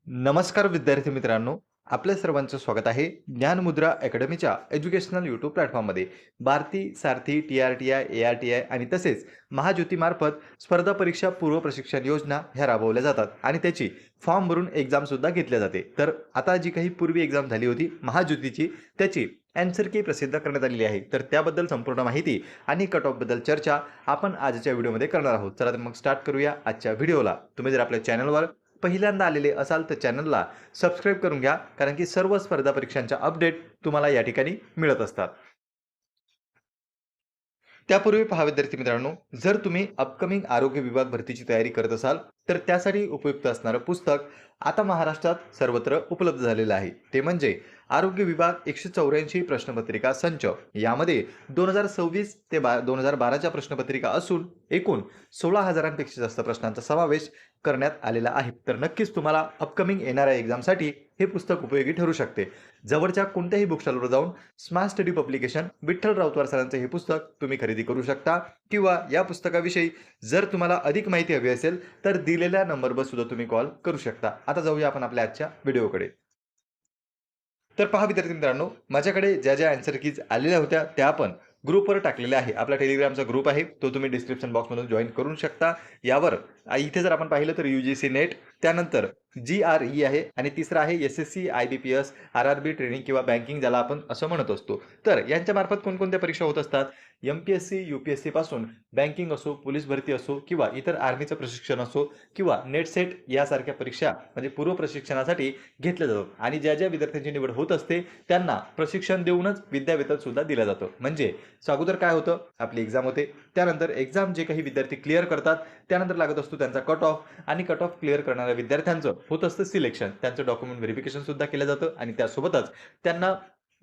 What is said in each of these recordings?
नमस्कार विद्यार्थी मित्रांनो, आपल्या सर्वांचं स्वागत आहे ज्ञानमुद्रा अकॅडमीच्या एज्युकेशनल यूट्यूब प्लॅटफॉर्ममध्ये. भारती, सारथी, टी-आर-टी-आय, ए-आर-टी-आय आणि तसेच महाज्योतीमार्फत स्पर्धा परीक्षा पूर्व प्रशिक्षण योजना ह्या राबवल्या जातात आणि त्याची फॉर्म भरून एक्झामसुद्धा घेतल्या जाते. तर आता जी काही पूर्वी एक्झाम झाली होती महाज्योतीची, त्याची ॲन्सर की प्रसिद्ध करण्यात आलेली आहे. तर त्याबद्दल संपूर्ण माहिती आणि कट ऑफबद्दल चर्चा आपण आजच्या व्हिडिओमध्ये करणार आहोत. चला तर मग स्टार्ट करूया आजच्या व्हिडिओला. तुम्ही जर आपल्या चॅनलवर पहिल्यांदा आलेले असाल तर चॅनलला सबस्क्राईब करून घ्या, कारण की सर्व स्पर्धा परीक्षांच्या अपडेट तुम्हाला या ठिकाणी मिळत असतात. त्यापूर्वी पहा विद्यार्थी मित्रांनो, जर तुम्ही अपकमिंग आरोग्य विभाग भरतीची तयारी करत असाल तर त्यासाठी उपयुक्त असणारं पुस्तक आता महाराष्ट्रात सर्वत्र उपलब्ध झालेलं आहे. ते म्हणजे आरोग्य विभाग 184 प्रश्नपत्रिका संच. यामध्ये 2026 ते 2012च्या प्रश्नपत्रिका असून एकूण 16,000पेक्षा जास्त प्रश्नांचा समावेश करण्यात आलेला आहे. तर नक्कीच तुम्हाला अपकमिंग येणाऱ्या एक्झामसाठी हे पुस्तक उपयोगी ठरू शकते. जवळच्या कोणत्याही बुक स्टॉलवर जाऊन smart study publication Vitthal Rautwar सरांचे हे पुस्तक तुम्ही खरेदी करू शकता, किंवा या पुस्तकाविषयी जर तुम्हाला अधिक माहिती हवी असेल तर दिलेल्या नंबरवर सुद्धा तुम्ही कॉल करू शकता. आता जाऊया आपण आपल्या आजच्या व्हिडिओकडे. तर पहा विद्यार्थी मित्रांनो, माझ्याकडे ज्या आन्सर कीज आलेल्या होत्या त्या आपण ग्रुपवर टाकलेल्या आहे. आपला टेलिग्रामचा ग्रुप आहे, तो तुम्ही डिस्क्रिप्शन बॉक्समधून जॉईन करू शकता. यावर इथे जर आपण पाहिलं तर UGC नेट, त्यानंतर GRE आहे आणि तिसरा आहे SSC, IBPS, RRB ट्रेनिंग किंवा बँकिंग ज्याला आपण असं म्हणत असतो. तर यांच्या मार्फत कोणकोणत्या परीक्षा होत असतात? MPSC, UPSC पासून बँकिंग असो, पोलीस भरती असो, किंवा इतर आर्मीचं प्रशिक्षण असो, किंवा नेट सेट यासारख्या परीक्षा म्हणजे पूर्व प्रशिक्षणासाठी घेतल्या जातात. आणि ज्या विद्यार्थ्यांची निवड होत असते त्यांना प्रशिक्षण देऊनच विद्यावेतन सुद्धा दिलं जातं. म्हणजे अगोदर काय होतं, आपली एक्झाम होते, त्यानंतर एक्झाम जे काही विद्यार्थी क्लिअर करतात त्यानंतर लागत असतो त्यांचा कट ऑफ, आणि कट ऑफ क्लिअर करणाऱ्या विद्यार्थ्यांचं होत असतं सिलेक्शन. त्यांचं डॉक्युमेंट व्हेरिफिकेशन सुद्धा केलं जातं आणि त्यासोबतच त्यांना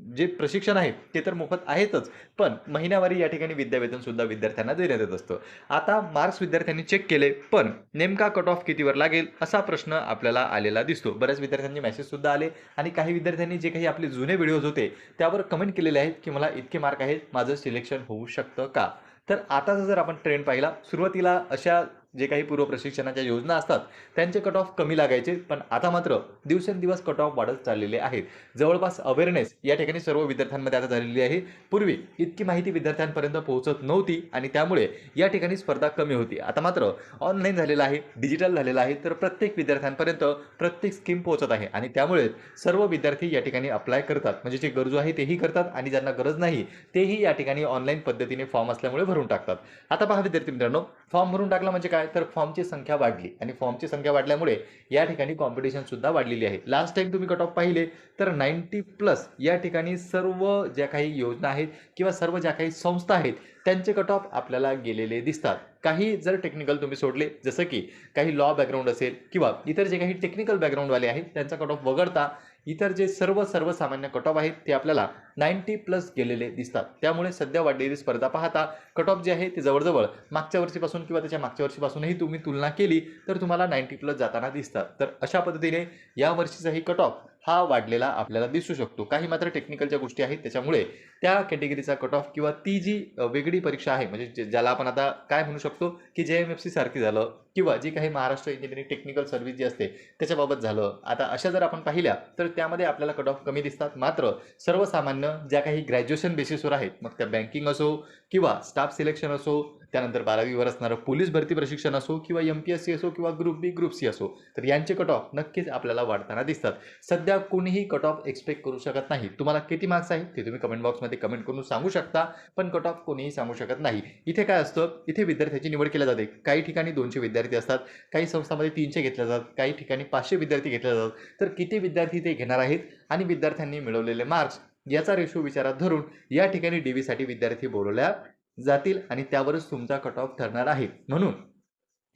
जे प्रशिक्षण आहे ते तर मोफत आहेतच, पण महिन्यावारी या ठिकाणी विद्यावेतन सुद्धा विद्यार्थ्यांना देण्यात येत असतं. आता मार्क्स विद्यार्थ्यांनी चेक केले, पण नेमका कट ऑफ कितीवर लागेल असा प्रश्न आपल्याला आलेला दिसतो. बऱ्याच विद्यार्थ्यांचे मेसेज सुद्धा आले आणि काही विद्यार्थ्यांनी जे काही आपले जुने व्हिडिओज होते त्यावर कमेंट केलेले आहेत की मला इतके मार्क आहेत, माझं सिलेक्शन होऊ शकतं का? तर आताचा जर आपण ट्रेंड पाहिला, सुरुवातीला अशा जे काही पूर्व प्रशिक्षणाच्या योजना असतात त्यांचे कट ऑफ कमी लागायचे, पण आता मात्र दिवसेंदिवस कट ऑफ वाढत चाललेले आहेत. जवळपास अवेअरनेस या ठिकाणी सर्व विद्यार्थ्यांमध्ये आता झालेली आहे. पूर्वी इतकी माहिती विद्यार्थ्यांपर्यंत पोहोचत नव्हती आणि त्यामुळे या ठिकाणी स्पर्धा कमी होती. आता मात्र ऑनलाईन झालेलं आहे, डिजिटल झालेलं आहे, तर प्रत्येक विद्यार्थ्यांपर्यंत प्रत्येक स्कीम पोहोचत आहे आणि त्यामुळे सर्व विद्यार्थी या ठिकाणी अप्लाय करतात. म्हणजे जे गरजू आहे तेही करतात आणि ज्यांना गरज नाही तेही या ठिकाणी ऑनलाईन पद्धतीने फॉर्म असल्यामुळे भरून टाकतात. आता पहा विद्यार्थी मित्रांनो, फॉर्म भरून टाकला म्हणजे काय, तर फॉर्मची संख्या वाढली आणि फॉर्मची संख्या वाढल्यामुळे या ठिकाणी कॉम्पिटिशन सुद्धा वाढलेली आहे. लास्ट टाइम तुम्ही कट ऑफ पाहिले तर 90+ या ठिकाणी सर्व ज्या काही योजना आहेत किंवा सर्व ज्या काही संस्था आहेत त्यांचे कट ऑफ आपल्याला गेलेले दिसतात. काही जर टेक्निकल तुम्ही सोडले, जसं की काही लॉ बॅकग्राऊंड असेल किंवा इतर जे काही टेक्निकल बॅकग्राऊंडवाले आहेत त्यांचा कट ऑफ वगळता इतर जे सर्वसामान्य कट ऑफ आहेत ते आपल्याला 90+ गेलेले दिसतात. त्यामुळे सध्या वाढलेली स्पर्धा पाहता कट ऑफ जे आहे ते जवळजवळ मागच्या वर्षीपासून किंवा त्याच्या मागच्या वर्षीपासूनही तुम्ही तुलना केली तर तुम्हाला 90+ जाताना दिसतात. तर अशा पद्धतीने या वर्षीचाही कट ऑफ हा वाढलेला आपल्याला दिसू शकतो. काही मात्र टेक्निकलच्या गोष्टी आहेत त्याच्यामुळे त्या कॅटेगरीचा कट ऑफ किंवा ती जी वेगळी परीक्षा आहे, म्हणजे ज्याला आपण आता काय म्हणू शकतो की JMFC सारखी झालं, किंवा जी काही महाराष्ट्र इंजिनिअरिंग टेक्निकल सर्व्हिस जी असते त्याच्याबाबत झालं. आता अशा जर आपण पाहिल्या तर त्यामध्ये आपल्याला कट ऑफ कमी दिसतात. मात्र सर्वसामान्य ज्या काही ग्रॅज्युएशन बेसिसवर आहेत, मग त्या बँकिंग असो किंवा स्टाफ सिलेक्शन असो, त्यानंतर 12वीवर असणारं पोलीस भरती प्रशिक्षण असो किंवा MPSC असो किंवा ग्रुप बी ग्रुप सी असो, तर यांचे कट ऑफ नक्कीच आपल्याला वाढताना दिसतात. सध्या कोणीही कट ऑफ एक्सपेक्ट करू शकत नाही. तुम्हाला किती मार्क्स आहेत ते तुम्ही कमेंट बॉक्समध्ये कमेंट करून सांगू शकता, पण कट ऑफ कोणीही सांगू शकत नाही. इथे काय असतं, इथे विद्यार्थ्याची निवड केली जाते. काही ठिकाणी 200 विद्यार्थी असतात, काही संस्थांमध्ये 300 घेतल्या जातात, काही ठिकाणी 500 विद्यार्थी घेतले जातात. तर किती विद्यार्थी ते घेणार आहेत आणि विद्यार्थ्यांनी मिळवलेले मार्क्स याचा रेशो विचारात धरून या ठिकाणी DV विद्यार्थी बोलवल्या जातील आणि त्यावरच तुमचा कट ऑफ ठरणार आहे. म्हणून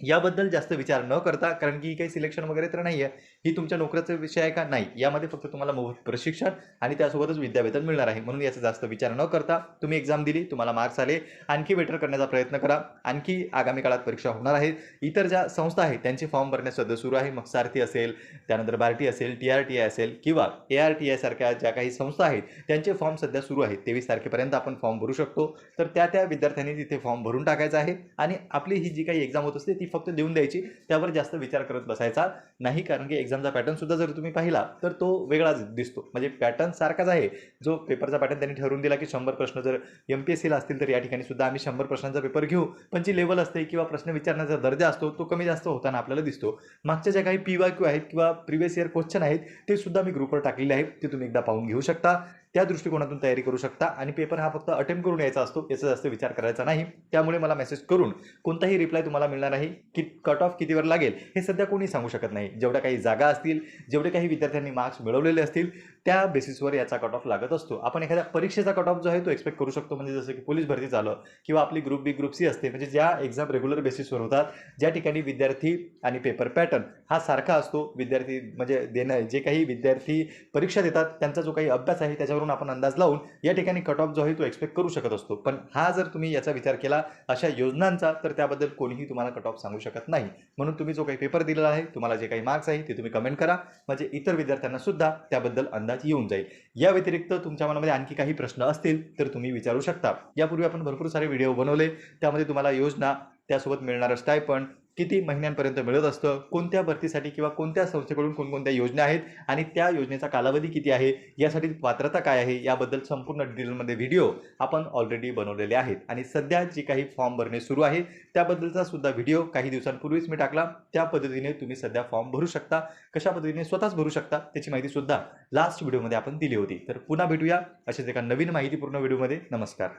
याबद्दल जास्त विचार न करता, कारण की काही सिलेक्शन वगैरे तर नाही आहे, ही तुमच्या नोकरीचा विषय आहे का, नाही, यामध्ये फक्त तुम्हाला मोफत प्रशिक्षण आणि त्यासोबतच विद्यावेतन मिळणार आहे. म्हणून याचा जास्त विचार न करता तुम्ही एक्झाम दिली, तुम्हाला मार्क्स आले, आणखी बेटर करण्याचा प्रयत्न करा. आणखी आगामी काळात परीक्षा होणार आहेत. इतर ज्या संस्था आहेत त्यांचे फॉर्म भरण्यास सध्या सुरू आहे. मग सारथी असेल, त्यानंतर भारती असेल, TRTI असेल किंवा ARTI सारख्या ज्या काही संस्था आहेत त्यांचे फॉर्म सध्या सुरू आहेत. 23 तारखेपर्यंत आपण फॉर्म भरू शकतो. तर त्या विद्यार्थ्यांनी तिथे फॉर्म भरून टाकायचा आहे आणि आपली ही जी काही एक्झाम होत असते ती ती फक्त देऊन द्यायची, त्यावर जास्त विचार करत बसायचा नाही. कारण की एक्झामचा पॅटर्न सुद्धा जर तुम्ही पाहिला तर तो वेगळाच दिसतो. म्हणजे पॅटर्न सारखाच आहे. जो पेपरचा पॅटर्न त्यांनी ठरवून दिला की 100 प्रश्न जर MPSCला असतील तर या ठिकाणी सुद्धा आम्ही 100 प्रश्नांचा पेपर घेऊ, पण जी लेवल असते किंवा प्रश्न विचारण्याचा दर्जा असतो तो कमी जास्त होताना आपल्याला दिसतो. मागच्या ज्या काही PYQ आहेत किंवा प्रिव्हियस इयर क्वेश्चन आहेत ते सुद्धा मी ग्रुपवर टाकलेले आहेत, ते तुम्ही एकदा पाहून घेऊ शकता. त्या दृष्टिकोनातून तयारी करू शकता. आणि पेपर हा फक्त अटेम्प्ट करून यायचा असतो, याचा जास्त विचार करायचा नाही. त्यामुळे मला मेसेज करून कोणताही रिप्लाय तुम्हाला मिळणार नाही की कट ऑफ कितीवर लागेल हे सध्या कोणी सांगू शकत नाही. जेवढ्या काही जागा असतील, जेवढे काही विद्यार्थ्यांनी मार्क्स मिळवलेले असतील त्या बेसिसवर याचा कट ऑफ लागत असतो. आपण एखाद्या परीक्षेचा कट ऑफ जो आहे तो एक्सपेक्ट करू शकतो. म्हणजे जसं की पोलीस भरती झालं किंवा आपली ग्रुप बी ग्रुप सी असते, म्हणजे ज्या एक्झाम रेग्युलर बेसिसवर होतात, ज्या ठिकाणी विद्यार्थी आणि पेपर पॅटर्न हा सारखा असतो. विद्यार्थी म्हणजे जे काही विद्यार्थी परीक्षा देतात त्यांचा जो काही अभ्यास आहे त्याच्यावरून आपण अंदाज लावून या ठिकाणी कट ऑफ जो आहे तो एक्सपेक्ट करू शकत असतो. पण हा जर तुम्ही याचा विचार केला अशा योजनांचा तर त्याबद्दल कोणीही तुम्हाला कट ऑफ सांगू शकत नाही. म्हणून तुम्ही जो काही पेपर दिलेला आहे, तुम्हाला जे काही मार्क्स आहे ते तुम्ही कमेंट करा, म्हणजे इतर विद्यार्थ्यांना सुद्धा त्याबद्दल अंदाज येऊन जाईल. या व्यतिरिक्त तुमच्या मनामध्ये आणखी काही प्रश्न असतील तर तुम्ही विचारू शकता. यापूर्वी आपण भरपूर सारे व्हिडिओ बनवले, त्यामध्ये तुम्हाला योजना, त्यासोबत मिळणारं स्टायपंड, किती महिन्यांपर्यंत मिळत असतं, कोणत्या भरतीसाठी किंवा कोणत्या संस्थेकडून कोणकोणत्या योजना आहेत आणि त्या योजनेचा कालावधी किती आहे, यासाठी पात्रता काय आहे, याबद्दल संपूर्ण डिटेलमध्ये व्हिडिओ आपण ऑलरेडी बनवलेले आहेत. आणि सध्या जी काही फॉर्म भरणे सुरू आहे त्याबद्दलचा सुद्धा व्हिडिओ काही दिवसांपूर्वीच मी टाकला. त्या पद्धतीने तुम्ही सध्या फॉर्म भरू शकता, कशा पद्धतीने स्वतःच भरू शकता त्याची माहिती सुद्धा लास्ट व्हिडिओमध्ये आपण दिली होती. तर पुन्हा भेटूया अशाच एका नवीन माहितीपूर्ण व्हिडिओमध्ये. नमस्कार.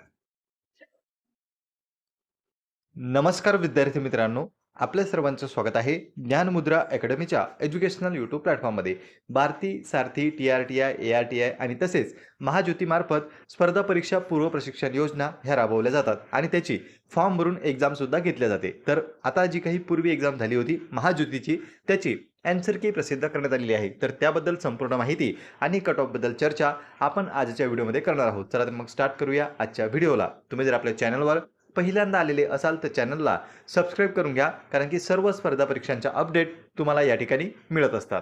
नमस्कार विद्यार्थी मित्रांनो, आपल्या सर्वांचं स्वागत आहे ज्ञानमुद्रा अकॅडमीच्या एज्युकेशनल यूट्यूब प्लॅटफॉर्ममध्ये. भारती, सारथी, TRTI, ARTI आणि तसेच महाज्योतीमार्फत स्पर्धा परीक्षा पूर्व प्रशिक्षण योजना ह्या राबवल्या जातात आणि त्याची फॉर्म भरून एक्झामसुद्धा घेतल्या जाते. तर आता जी काही पूर्वी एक्झाम झाली होती महाज्योतीची, त्याची आन्सर की प्रसिद्ध करण्यात आलेली आहे. तर त्याबद्दल संपूर्ण माहिती आणि कट ऑफबद्दल चर्चा आपण आजच्या व्हिडिओमध्ये करणार आहोत. चला तर मग स्टार्ट करूया आजच्या व्हिडिओला. तुम्ही जर आपल्या चॅनलवर पहिल्यांदा आलेले असाल तर चॅनलला सबस्क्राईब करून घ्या, कारण की सर्व स्पर्धा परीक्षांच्या अपडेट तुम्हाला या ठिकाणी मिळत असतात.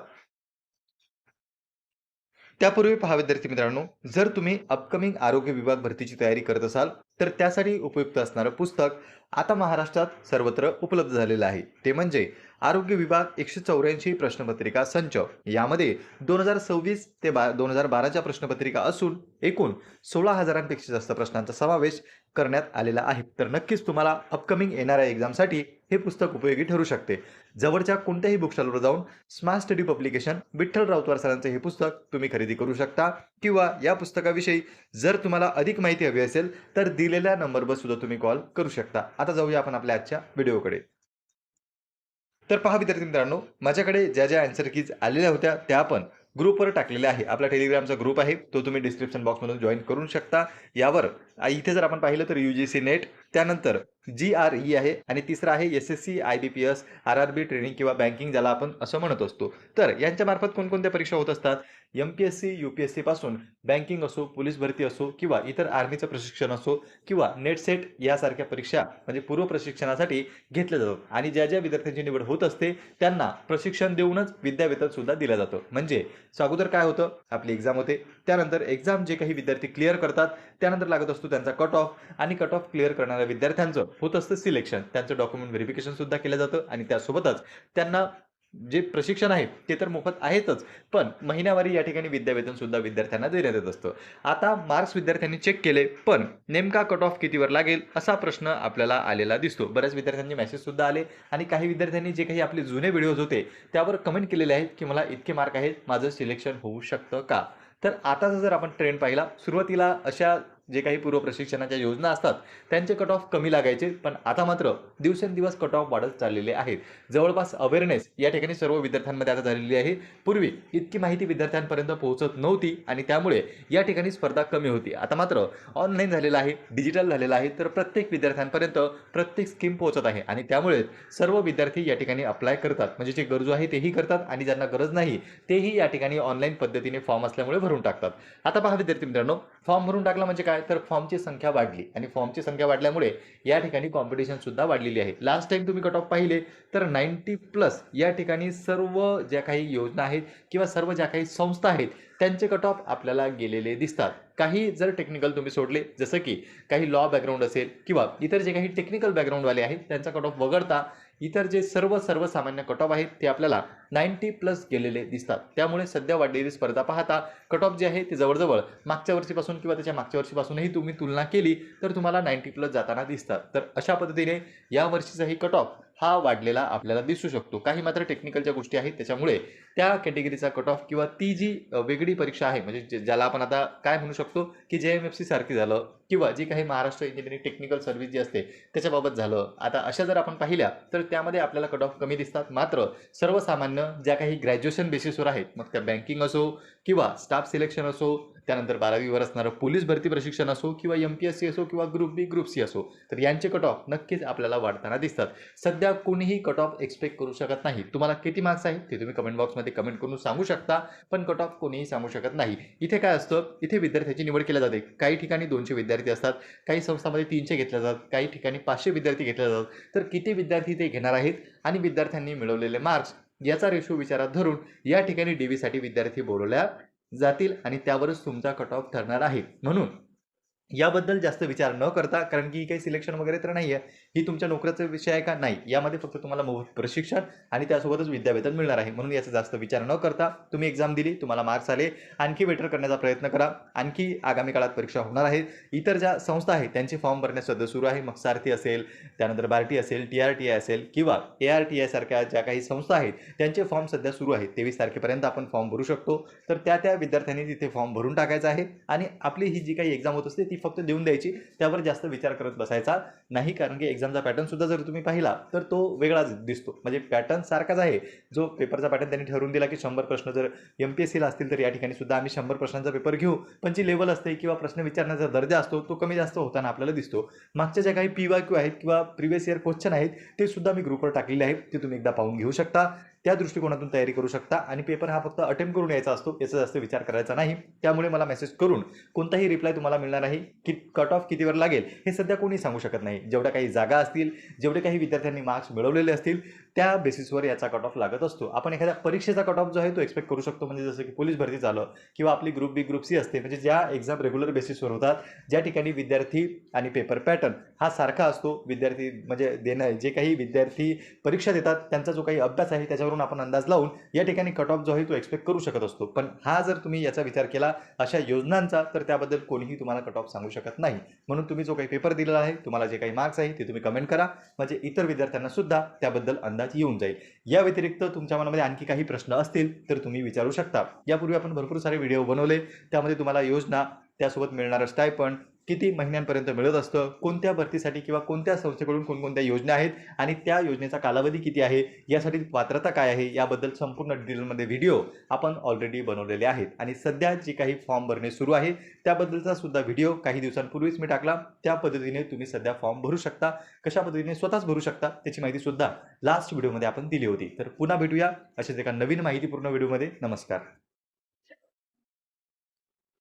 त्यापूर्वी पहा विद्यार्थी मित्रांनो, जर तुम्ही अपकमिंग आरोग्य विभाग भरतीची तयारी करत असाल तर त्यासाठी उपयुक्त असणारं पुस्तक आता महाराष्ट्रात सर्वत्र उपलब्ध झालेलं आहे. ते म्हणजे आरोग्य विभाग 184 प्रश्नपत्रिका संच. यामध्ये 2026 ते 2012च्या प्रश्नपत्रिका असून एकूण 16,000पेक्षा जास्त प्रश्नांचा समावेश करण्यात आलेला आहे. तर नक्कीच तुम्हाला अपकमिंग येणाऱ्या एक्झामसाठी हे पुस्तक उपयोगी ठरू शकते. जवळच्या कोणत्याही बुक स्टॉलवर जाऊन smart study publication Vitthal Rautwar सरांचे हे पुस्तक तुम्ही खरेदी करू शकता. किंवा या पुस्तकाविषयी जर तुम्हाला अधिक माहिती हवी असेल तर दिलेल्या नंबरवर सुद्धा तुम्ही कॉल करू शकता. आता जाऊया आपण आपल्या आजच्या व्हिडिओकडे. तर पहा विद्यार्थी मित्रांनो, माझ्याकडे ज्या ज्या आन्सर कीज आलेल्या होत्या त्या आपण ग्रुपवर टाकलेल्या आहे. आपला टेलिग्रामचा ग्रुप आहे, तो तुम्ही डिस्क्रिप्शन बॉक्समधून जॉईन करू शकता. यावर इथे जर आपण पाहिलं तर UGC नेट, त्यानंतर GRE आहे आणि तिसरा आहे SSC IBPS RRB ट्रेनिंग किंवा बँकिंग, ज्याला आपण असं म्हणत असतो. तर यांच्या मार्फत कोणकोणत्या परीक्षा होत असतात, MPSC UPSC पासून बँकिंग असो, पोलीस भरती असो किंवा इतर आर्मीचं प्रशिक्षण असो किंवा नेट सेट यासारख्या परीक्षा म्हणजे पूर्व प्रशिक्षणासाठी घेतल्या जातात. आणि ज्या ज्या विद्यार्थ्यांची निवड होत असते त्यांना प्रशिक्षण देऊनच विद्यावेतन सुद्धा दिलं जातं. म्हणजे अगोदर काय होतं, आपली एक्झाम होते, त्यानंतर एक्झाम जे काही विद्यार्थी क्लिअर करतात त्यानंतर लागत असतो त्यांचा कट ऑफ, आणि कट ऑफ क्लिअर करणाऱ्या विद्यार्थ्यांचं होत असतं सिलेक्शन. त्यांचं डॉक्युमेंट व्हेरिफिकेशन सुद्धा केलं जातं आणि त्यासोबतच त्यांना जे प्रशिक्षण आहे ते तर मोफत आहेतच, पण महिन्यावारी या ठिकाणी विद्यावेतन सुद्धा विद्यार्थ्यांना देण्यात येत असतं. आता मार्क्स विद्यार्थ्यांनी चेक केले, पण नेमका कट ऑफ कितीवर लागेल असा प्रश्न आपल्याला आलेला दिसतो. बऱ्याच विद्यार्थ्यांनी मेसेज सुद्धा आले आणि काही विद्यार्थ्यांनी जे काही आपले जुने व्हिडिओज होते त्यावर कमेंट केलेले आहेत की मला इतके मार्क आहेत, माझं सिलेक्शन होऊ शकतं का. तर आताचा जर आपण ट्रेंड पाहिला, सुरुवातीला अशा जे काही पूर्व प्रशिक्षणाच्या योजना असतात त्यांचे कट ऑफ कमी लागायचे, पण आता मात्र दिवसेंदिवस कट ऑफ वाढत चाललेले आहेत. जवळपास अवेअरनेस या ठिकाणी सर्व विद्यार्थ्यांमध्ये आता झालेली आहे. पूर्वी इतकी माहिती विद्यार्थ्यांपर्यंत पोहोचत नव्हती आणि त्यामुळे या ठिकाणी स्पर्धा कमी होती. आता मात्र ऑनलाईन झालेलं आहे, डिजिटल झालेलं आहे, तर प्रत्येक विद्यार्थ्यांपर्यंत प्रत्येक स्कीम पोहोचत आहे आणि त्यामुळे सर्व विद्यार्थी या ठिकाणी अप्लाय करतात. म्हणजे जे गरजू आहे तेही करतात आणि ज्यांना गरज नाही तेही या ठिकाणी ऑनलाईन पद्धतीने फॉर्म असल्यामुळे भरून टाकतात. आता पहा विद्यार्थी मित्रांनो, फॉर्म भरून टाकला म्हणजे काय, तर फॉर्मची संख्या वाढली आणि फॉर्मची संख्या वाढल्यामुळे या ठिकाणी कॉम्पिटिशन सुद्धा वाढलेली आहे. लास्ट टाइम तुम्ही कट ऑफ पाहिले तर 90+ या ठिकाणी सर्व ज्या काही योजना आहेत किंवा सर्व ज्या काही संस्था आहेत त्यांचे कट ऑफ आपल्याला गेलेले दिसतात. काही जर टेक्निकल तुम्ही सोडले, जसं की काही लॉ बॅकग्राऊंड असेल किंवा इतर जे काही टेक्निकल बॅकग्राऊंडवाले आहेत त्यांचा कट ऑफ वगळता इतर जे सर्वसामान्य कट ऑफ आहेत ते आपल्याला 90 प्लस गेलेले दिसतात. त्यामुळे सध्या वाढलेली स्पर्धा पाहता कट ऑफ जे आहे ते जवळ मागच्या वर्षीपासून किंवा त्याच्या मागच्या वर्षीपासूनही तुम्ही तुलना केली तर तुम्हाला 90 प्लस जाताना दिसतात. तर अशा पद्धतीने या वर्षीचाही कट ऑफ हा वाढलेला आपल्याला दिसू शकतो. काही मात्र टेक्निकलच्या गोष्टी आहेत त्याच्यामुळे त्या कॅटेगरीचा कट ऑफ किंवा ती जी वेगळी परीक्षा आहे म्हणजे ज्याला आपण आता काय म्हणू शकतो की JMFC सारखी झालं किंवा जी काही महाराष्ट्र इंजिनिअरिंग टेक्निकल सर्व्हिस जी असते त्याच्याबाबत झालं. आता अशा जर आपण पाहिल्या तर त्यामध्ये आपल्याला कट ऑफ कमी दिसतात. मात्र सर्वसामान्य ज्या काही ग्रॅज्युएशन बेसिसवर आहेत मग त्या बँकिंग असो किंवा स्टाफ सिलेक्शन असो, त्यानंतर 12वीवर असणारं पोलीस भरती प्रशिक्षण असो किंवा MPSC असो किंवा ग्रुप बी ग्रुप सी असो, तर यांचे कट ऑफ नक्कीच आपल्याला वाढताना दिसतात. सध्या कोणीही कट ऑफ एक्सपेक्ट करू शकत नाही. तुम्हाला किती मार्क्स आहे ते तुम्ही कमेंट बॉक्समध्ये कमेंट करून सांगू शकता, पण कट ऑफ कोणीही सांगू शकत नाही. इथे काय असतं, इथे विद्यार्थ्याची निवड केली जाते. काही ठिकाणी 200 विद्यार्थी असतात, काही संस्थांमध्ये 300 घेतले जातात, काही ठिकाणी 500 विद्यार्थी घेतले जातात. तर किती विद्यार्थी ते घेणार आहेत आणि विद्यार्थ्यांनी मिळवलेले मार्क्स याचा रेशो विचारात धरून या ठिकाणी DV विद्यार्थी बोलवल्या जातील आणि त्यावरच तुमचा कट ऑफ ठरणार आहे. म्हणून याबद्दल जास्त विचार न करता, कारण की काही सिलेक्शन वगैरे तर नाही आहे, ही तुमच्या नोकरीचा विषय आहे का? नाही. यामध्ये फक्त तुम्हाला मोफत प्रशिक्षण आणि त्यासोबतच विद्यावेतन मिळणार आहे. म्हणून याचा जास्त विचार न करता तुम्ही एक्झाम दिली, तुम्हाला मार्क्स आले, आणखी बेटर करण्याचा प्रयत्न करा. आणखी आगामी काळात परीक्षा होणार आहेत. इतर ज्या संस्था आहेत त्यांचे फॉर्म भरण्यास सध्या सुरू आहे. मग सारथी असेल, त्यानंतर बार्टी असेल, TRTI असेल किंवा ARTI सारख्या ज्या काही संस्था आहेत त्यांचे फॉर्म सध्या सुरू आहेत. 23 तारखेपर्यंत आपण फॉर्म भरू शकतो. तर त्या विद्यार्थ्यांनी तिथे फॉर्म भरून टाकायचा आहे आणि आपली ही जी काही एक्झाम होत असते ती फक्त देऊन द्यायची. त्यावर जास्त विचार करत बसायचा नाही, कारण की एक्झामचा पॅटर्न सुद्धा जर तुम्ही पाहिला तर तो वेगळाच दिसतो. म्हणजे पॅटर्न सारखाच आहे. जो पेपरचा पॅटर्न त्यांनी ठरवून दिला की 100 प्रश्न जर MPSCला असतील तर या ठिकाणी सुद्धा आम्ही 100 प्रश्नांचा पेपर घेऊ, पण जी लेवल असते किंवा प्रश्न विचारण्याचा दर्जा असतो तो कमी जास्त होताना आपल्याला दिसतो. मागच्या ज्या काही PYQ आहेत किंवा प्रिव्हियस इयर क्वेश्चन आहेत ते सुद्धा मी ग्रुपवर टाकलेले आहेत, ते तुम्ही एकदा पाहून घेऊ शकता. त्या दृष्टिकोनातून तयारी करू शकता आणि पेपर हा फक्त अटेम्प्ट करून यायचा असतो, याचा जास्त विचार करायचा नाही. त्यामुळे मला मेसेज करून कोणताही रिप्लाय तुम्हाला मिळणार नाही की कट ऑफ कितीवर लागेल हे सध्या कोणी सांगू शकत नाही. जेवढ्या काही जागा असतील, जेवढे काही विद्यार्थ्यांनी मार्क्स मिळवलेले असतील त्या बेसिसवर याचा कट ऑफ लागत असतो. आपण एखाद्या परीक्षेचा कट ऑफ जो आहे तो एक्सपेक्ट करू शकतो. म्हणजे जसं की पोलीस भरती झालं किंवा आपली ग्रुप बी ग्रुप सी असते, म्हणजे ज्या एक्झाम रेग्युलर बेसिसवर होतात, ज्या ठिकाणी विद्यार्थी आणि पेपर पॅटर्न हा सारखा असतो. विद्यार्थी म्हणजे जे काही विद्यार्थी परीक्षा देतात त्यांचा जो काही अभ्यास आहे त्याच्यावरून आपण अंदाज लावून या ठिकाणी कट ऑफ जो आहे तो एक्सपेक्ट करू शकत असतो. पण हा जर तुम्ही याचा विचार केला अशा योजनांचा तर त्याबद्दल कोणीही तुम्हाला कट ऑफ सांगू शकत नाही. म्हणून तुम्ही जो काही पेपर दिलेला आहे, तुम्हाला जे काही मार्क्स आहे ते तुम्ही कमेंट करा, म्हणजे इतर विद्यार्थ्यांना सुद्धा त्याबद्दल अंदाज येऊन जाईल. या व्यतिरिक्त तुमच्या मनामध्ये आणखी काही प्रश्न असतील तर तुम्ही विचारू शकता. यापूर्वी आपण भरपूर सारे व्हिडिओ बनवले, त्यामध्ये तुम्हाला योजना, त्यासोबत मिळणारं स्टायपंड, किती महिन्यांपर्यंत मिळत असतं, कोणत्या भरतीसाठी किंवा कोणत्या संस्थेकडून कोणकोणत्या योजना आहेत आणि त्या योजनेचा कालावधी किती आहे, यासाठी पात्रता काय आहे, याबद्दल संपूर्ण डिटेलमध्ये व्हिडिओ आपण ऑलरेडी बनवलेले आहेत. आणि सध्या जे काही फॉर्म भरणे सुरू आहे त्याबद्दलचा सुद्धा व्हिडिओ काही दिवसांपूर्वीच मी टाकला. त्या पद्धतीने तुम्ही सध्या फॉर्म भरू शकता. कशा पद्धतीने स्वतःच भरू शकता त्याची माहिती सुद्धा लास्ट व्हिडिओमध्ये आपण दिली होती. तर पुन्हा भेटूया अशाच एका नवीन माहितीपूर्ण व्हिडिओमध्ये. नमस्कार.